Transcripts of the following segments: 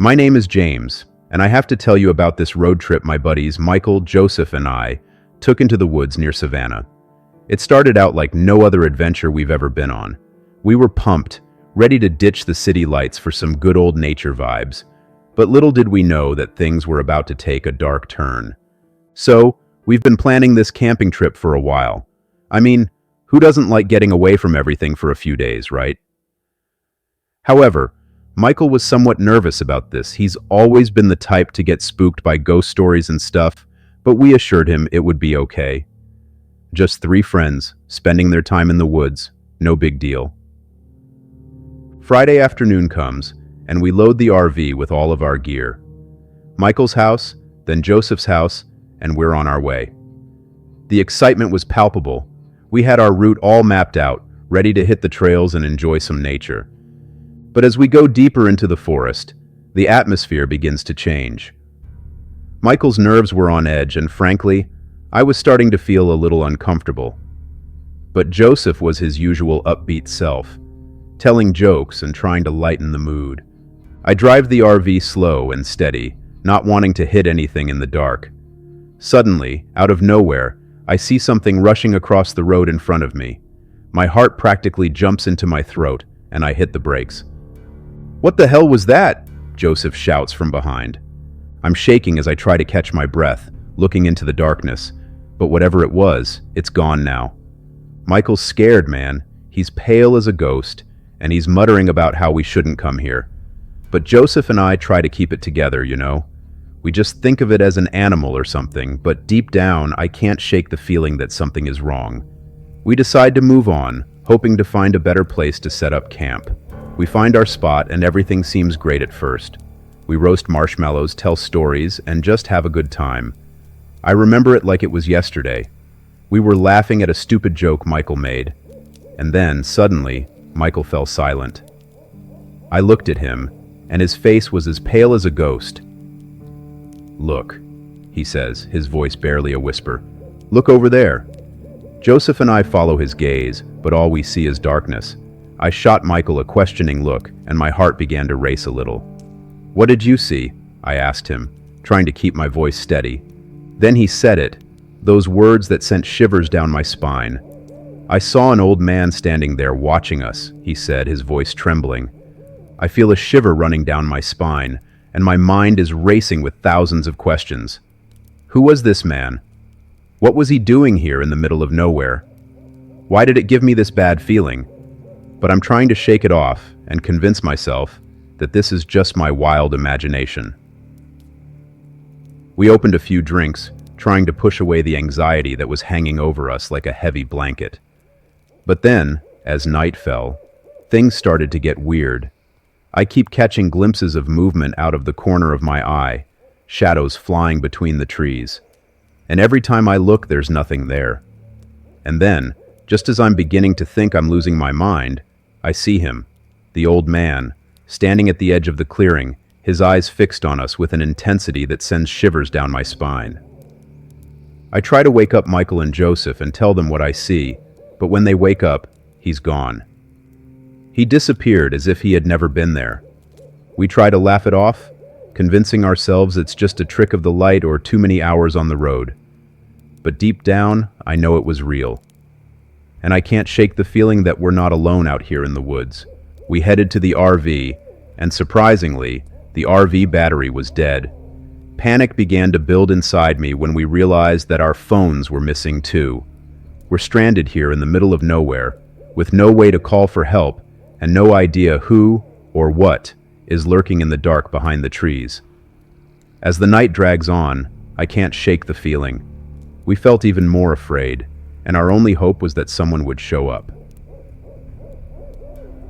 My name is James, and I have to tell you about this road trip my buddies Michael, Joseph, and I took into the woods near Savannah. It started out like no other adventure we've ever been on. We were pumped, ready to ditch the city lights for some good old nature vibes, but little did we know that things were about to take a dark turn. So, we've been planning this camping trip for a while. I mean, who doesn't like getting away from everything for a few days, right? However, Michael was somewhat nervous about this. He's always been the type to get spooked by ghost stories and stuff, but we assured him it would be okay. Just 3 friends, spending their time in the woods, no big deal. Friday afternoon comes, and we load the RV with all of our gear. Michael's house, then Joseph's house, and we're on our way. The excitement was palpable. We had our route all mapped out, ready to hit the trails and enjoy some nature. But as we go deeper into the forest, the atmosphere begins to change. Michael's nerves were on edge, and frankly, I was starting to feel a little uncomfortable. But Joseph was his usual upbeat self, telling jokes and trying to lighten the mood. I drive the RV slow and steady, not wanting to hit anything in the dark. Suddenly, out of nowhere, I see something rushing across the road in front of me. My heart practically jumps into my throat, and I hit the brakes. "What the hell was that?" Joseph shouts from behind. I'm shaking as I try to catch my breath, looking into the darkness, but whatever it was, it's gone now. Michael's scared, man. He's pale as a ghost, and he's muttering about how we shouldn't come here. But Joseph and I try to keep it together, you know? We just think of it as an animal or something, but deep down, I can't shake the feeling that something is wrong. We decide to move on, hoping to find a better place to set up camp. We find our spot, and everything seems great at first. We roast marshmallows, tell stories, and just have a good time. I remember it like it was yesterday. We were laughing at a stupid joke Michael made. And then, suddenly, Michael fell silent. I looked at him, and his face was as pale as a ghost. "Look," he says, his voice barely a whisper. "Look over there." Joseph and I follow his gaze, but all we see is darkness. I shot Michael a questioning look, and my heart began to race a little. "What did you see?" I asked him, trying to keep my voice steady. Then he said it, those words that sent shivers down my spine. "I saw an old man standing there watching us," he said, his voice trembling. I feel a shiver running down my spine, and my mind is racing with thousands of questions. Who was this man? What was he doing here in the middle of nowhere? Why did it give me this bad feeling? But I'm trying to shake it off and convince myself that this is just my wild imagination. We opened a few drinks, trying to push away the anxiety that was hanging over us like a heavy blanket. But then, as night fell, things started to get weird. I keep catching glimpses of movement out of the corner of my eye, shadows flying between the trees. And every time I look, there's nothing there. And then, just as I'm beginning to think I'm losing my mind, I see him, the old man, standing at the edge of the clearing, his eyes fixed on us with an intensity that sends shivers down my spine. I try to wake up Michael and Joseph and tell them what I see, but when they wake up, he's gone. He disappeared as if he had never been there. We try to laugh it off, convincing ourselves it's just a trick of the light or too many hours on the road. But deep down, I know it was real. And I can't shake the feeling that we're not alone out here in the woods. We headed to the RV, and surprisingly, the RV battery was dead. Panic began to build inside me when we realized that our phones were missing too. We're stranded here in the middle of nowhere, with no way to call for help, and no idea who or what is lurking in the dark behind the trees. As the night drags on, I can't shake the feeling. We felt even more afraid, and our only hope was that someone would show up.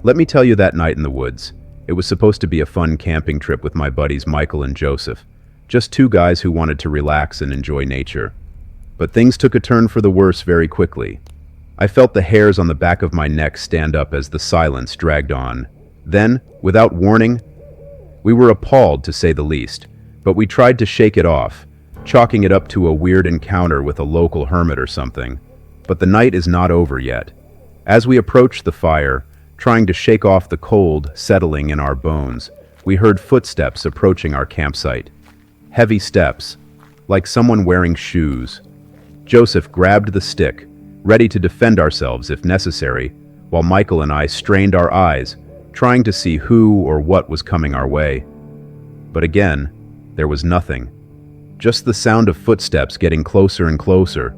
Let me tell you, that night in the woods, it was supposed to be a fun camping trip with my buddies Michael and Joseph, just 2 guys who wanted to relax and enjoy nature. But things took a turn for the worse very quickly. I felt the hairs on the back of my neck stand up as the silence dragged on. Then, without warning, we were appalled to say the least, but we tried to shake it off, chalking it up to a weird encounter with a local hermit or something. But the night is not over yet. As we approached the fire, trying to shake off the cold settling in our bones, we heard footsteps approaching our campsite. Heavy steps, like someone wearing shoes. Joseph grabbed the stick, ready to defend ourselves if necessary, while Michael and I strained our eyes, trying to see who or what was coming our way. But again, there was nothing. Just the sound of footsteps getting closer and closer.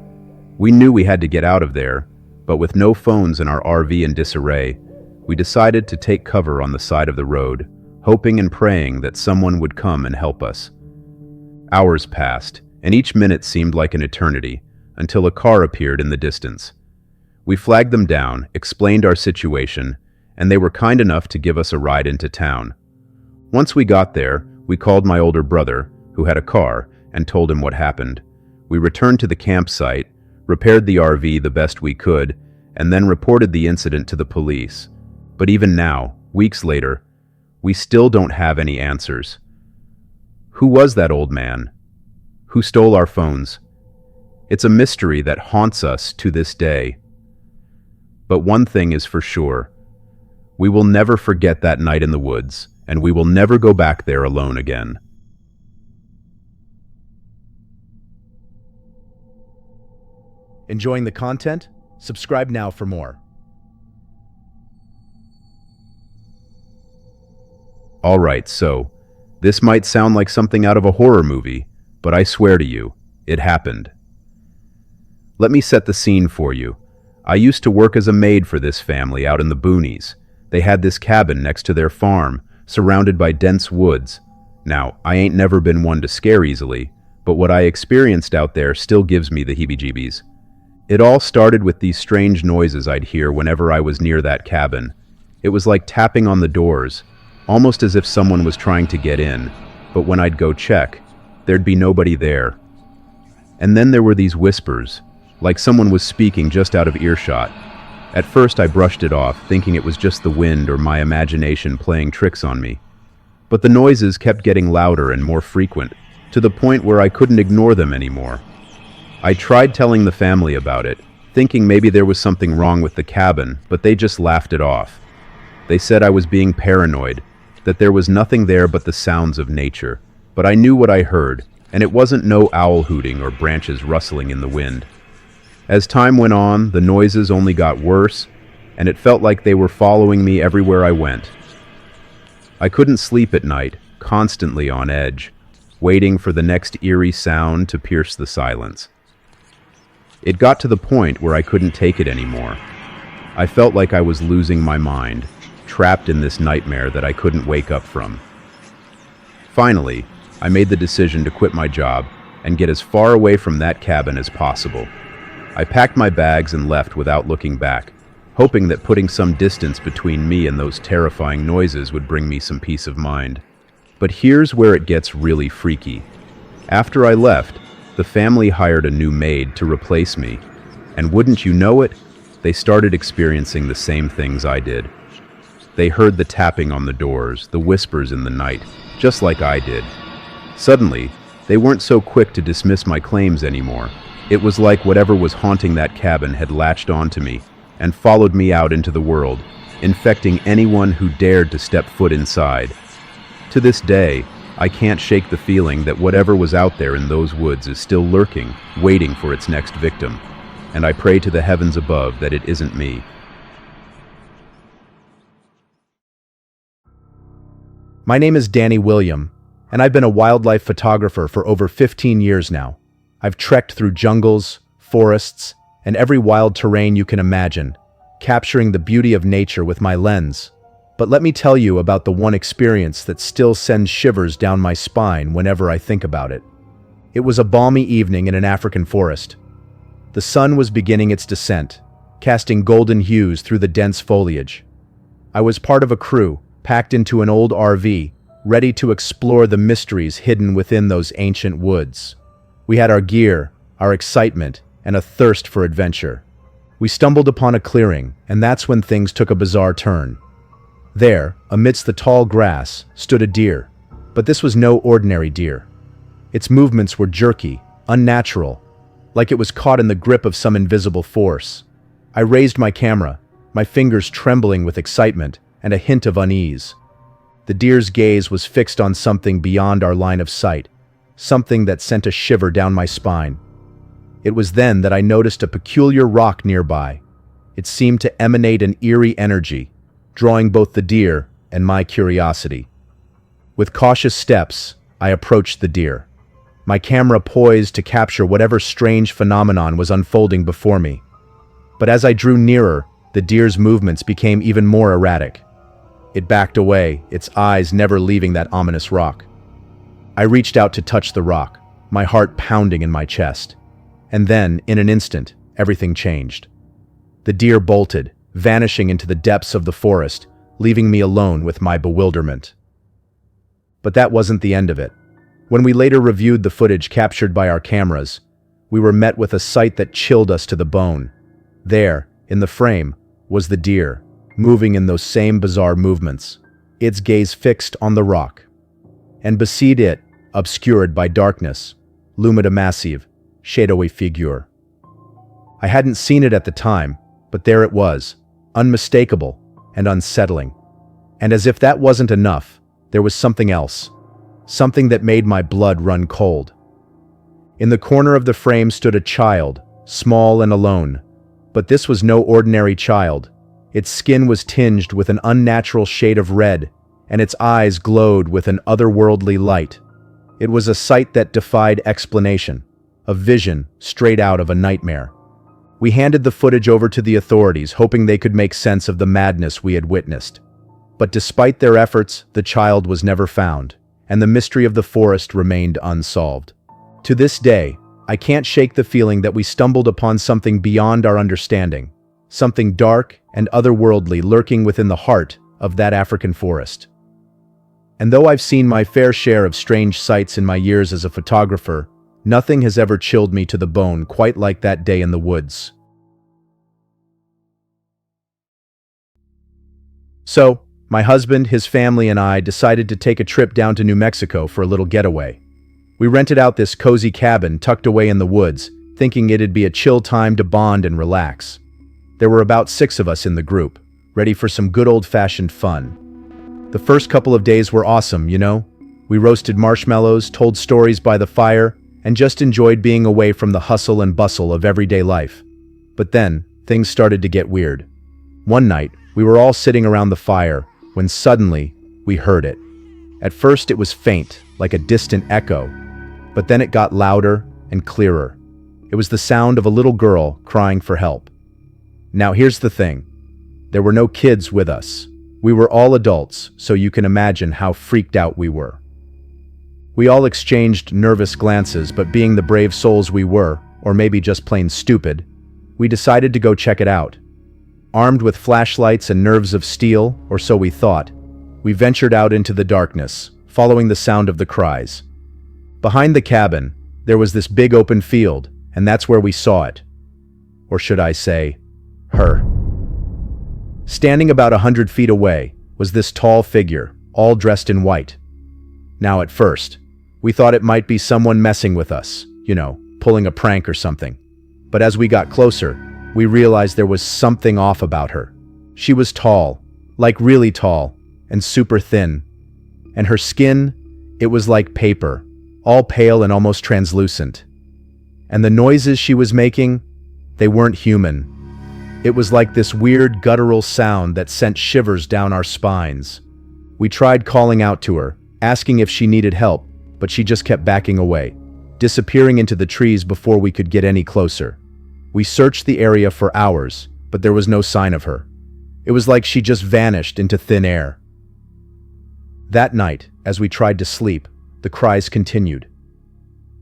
We knew we had to get out of there, but with no phones in our RV in disarray, we decided to take cover on the side of the road, hoping and praying that someone would come and help us. Hours passed, and each minute seemed like an eternity, until a car appeared in the distance. We flagged them down, explained our situation, and they were kind enough to give us a ride into town. Once we got there, we called my older brother, who had a car, and told him what happened. We returned to the campsite, repaired the RV the best we could, and then reported the incident to the police. But even now, weeks later, we still don't have any answers. Who was that old man? Who stole our phones? It's a mystery that haunts us to this day. But one thing is for sure. We will never forget that night in the woods, and we will never go back there alone again. Enjoying the content? Subscribe now for more. Alright, so, this might sound like something out of a horror movie, but I swear to you, it happened. Let me set the scene for you. I used to work as a maid for this family out in the boonies. They had this cabin next to their farm, surrounded by dense woods. Now, I ain't never been one to scare easily, but what I experienced out there still gives me the heebie-jeebies. It all started with these strange noises I'd hear whenever I was near that cabin. It was like tapping on the doors, almost as if someone was trying to get in, but when I'd go check, there'd be nobody there. And then there were these whispers, like someone was speaking just out of earshot. At first I brushed it off, thinking it was just the wind or my imagination playing tricks on me. But the noises kept getting louder and more frequent, to the point where I couldn't ignore them anymore. I tried telling the family about it, thinking maybe there was something wrong with the cabin, but they just laughed it off. They said I was being paranoid, that there was nothing there but the sounds of nature. But I knew what I heard, and it wasn't no owl hooting or branches rustling in the wind. As time went on, the noises only got worse, and it felt like they were following me everywhere I went. I couldn't sleep at night, constantly on edge, waiting for the next eerie sound to pierce the silence. It got to the point where I couldn't take it anymore. I felt like I was losing my mind, trapped in this nightmare that I couldn't wake up from. Finally, I made the decision to quit my job and get as far away from that cabin as possible. I packed my bags and left without looking back, hoping that putting some distance between me and those terrifying noises would bring me some peace of mind. But here's where it gets really freaky. After I left, the family hired a new maid to replace me, and wouldn't you know it, they started experiencing the same things I did. They heard the tapping on the doors, the whispers in the night, just like I did. Suddenly, they weren't so quick to dismiss my claims anymore. It was like whatever was haunting that cabin had latched onto me and followed me out into the world, infecting anyone who dared to step foot inside. To this day, I can't shake the feeling that whatever was out there in those woods is still lurking, waiting for its next victim. And I pray to the heavens above that it isn't me. My name is Danny William, and I've been a wildlife photographer for over 15 years now. I've trekked through jungles, forests, and every wild terrain you can imagine, capturing the beauty of nature with my lens. But let me tell you about the one experience that still sends shivers down my spine whenever I think about it. It was a balmy evening in an African forest. The sun was beginning its descent, casting golden hues through the dense foliage. I was part of a crew, packed into an old RV, ready to explore the mysteries hidden within those ancient woods. We had our gear, our excitement, and a thirst for adventure. We stumbled upon a clearing, and that's when things took a bizarre turn. There, amidst the tall grass, stood a deer, but this was no ordinary deer. Its movements were jerky, unnatural, like it was caught in the grip of some invisible force. I raised my camera, my fingers trembling with excitement and a hint of unease. The deer's gaze was fixed on something beyond our line of sight, something that sent a shiver down my spine. It was then that I noticed a peculiar rock nearby. It seemed to emanate an eerie energy, drawing both the deer and my curiosity. With cautious steps, I approached the deer, my camera poised to capture whatever strange phenomenon was unfolding before me. But as I drew nearer, the deer's movements became even more erratic. It backed away, its eyes never leaving that ominous rock. I reached out to touch the rock, my heart pounding in my chest. And then, in an instant, everything changed. The deer bolted, vanishing into the depths of the forest, leaving me alone with my bewilderment. But that wasn't the end of it. When we later reviewed the footage captured by our cameras, we were met with a sight that chilled us to the bone. There, in the frame, was the deer, moving in those same bizarre movements, its gaze fixed on the rock. And beside it, obscured by darkness, loomed a massive, shadowy figure. I hadn't seen it at the time, but there it was, unmistakable and unsettling. And as if that wasn't enough, there was something else, something that made my blood run cold. In the corner of the frame stood a child, small and alone. But this was no ordinary child. Its skin was tinged with an unnatural shade of red, and its eyes glowed with an otherworldly light. It was a sight that defied explanation, a vision straight out of a nightmare. We handed the footage over to the authorities, hoping they could make sense of the madness we had witnessed. But despite their efforts, the child was never found, and the mystery of the forest remained unsolved. To this day, I can't shake the feeling that we stumbled upon something beyond our understanding, something dark and otherworldly lurking within the heart of that African forest. And though I've seen my fair share of strange sights in my years as a photographer, nothing has ever chilled me to the bone quite like that day in the woods. So, my husband, his family, and I decided to take a trip down to New Mexico for a little getaway. We rented out this cozy cabin tucked away in the woods, thinking it'd be a chill time to bond and relax. There were about 6 of us in the group, ready for some good old-fashioned fun. The first couple of days were awesome, you know? We roasted marshmallows, told stories by the fire, and just enjoyed being away from the hustle and bustle of everyday life. But then, things started to get weird. One night, we were all sitting around the fire, when suddenly, we heard it. At first it was faint, like a distant echo, but then it got louder and clearer. It was the sound of a little girl crying for help. Now here's the thing. There were no kids with us. We were all adults, so you can imagine how freaked out we were. We all exchanged nervous glances, but being the brave souls we were, or maybe just plain stupid, we decided to go check it out. Armed with flashlights and nerves of steel, or so we thought, we ventured out into the darkness, following the sound of the cries. Behind the cabin, there was this big open field, and that's where we saw it. Or should I say, her. Standing about 100 feet away was this tall figure, all dressed in white. Now at first, we thought it might be someone messing with us, pulling a prank or something. But as we got closer, we realized there was something off about her. She was tall, like really tall, and super thin. And her skin, it was like paper, all pale and almost translucent. And the noises she was making, they weren't human. It was like this weird guttural sound that sent shivers down our spines. We tried calling out to her, asking if she needed help, but she just kept backing away, disappearing into the trees before we could get any closer. We searched the area for hours, but there was no sign of her. It was like she just vanished into thin air. That night, as we tried to sleep, the cries continued.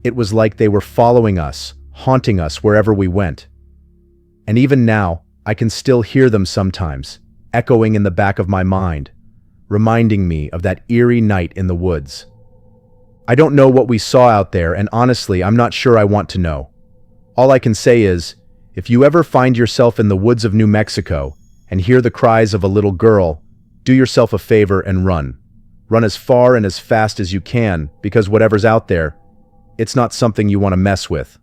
It was like they were following us, haunting us wherever we went. And even now, I can still hear them sometimes, echoing in the back of my mind, reminding me of that eerie night in the woods. I don't know what we saw out there, and honestly, I'm not sure I want to know. All I can say is, if you ever find yourself in the woods of New Mexico and hear the cries of a little girl, do yourself a favor and run. Run as far and as fast as you can, because whatever's out there, it's not something you want to mess with.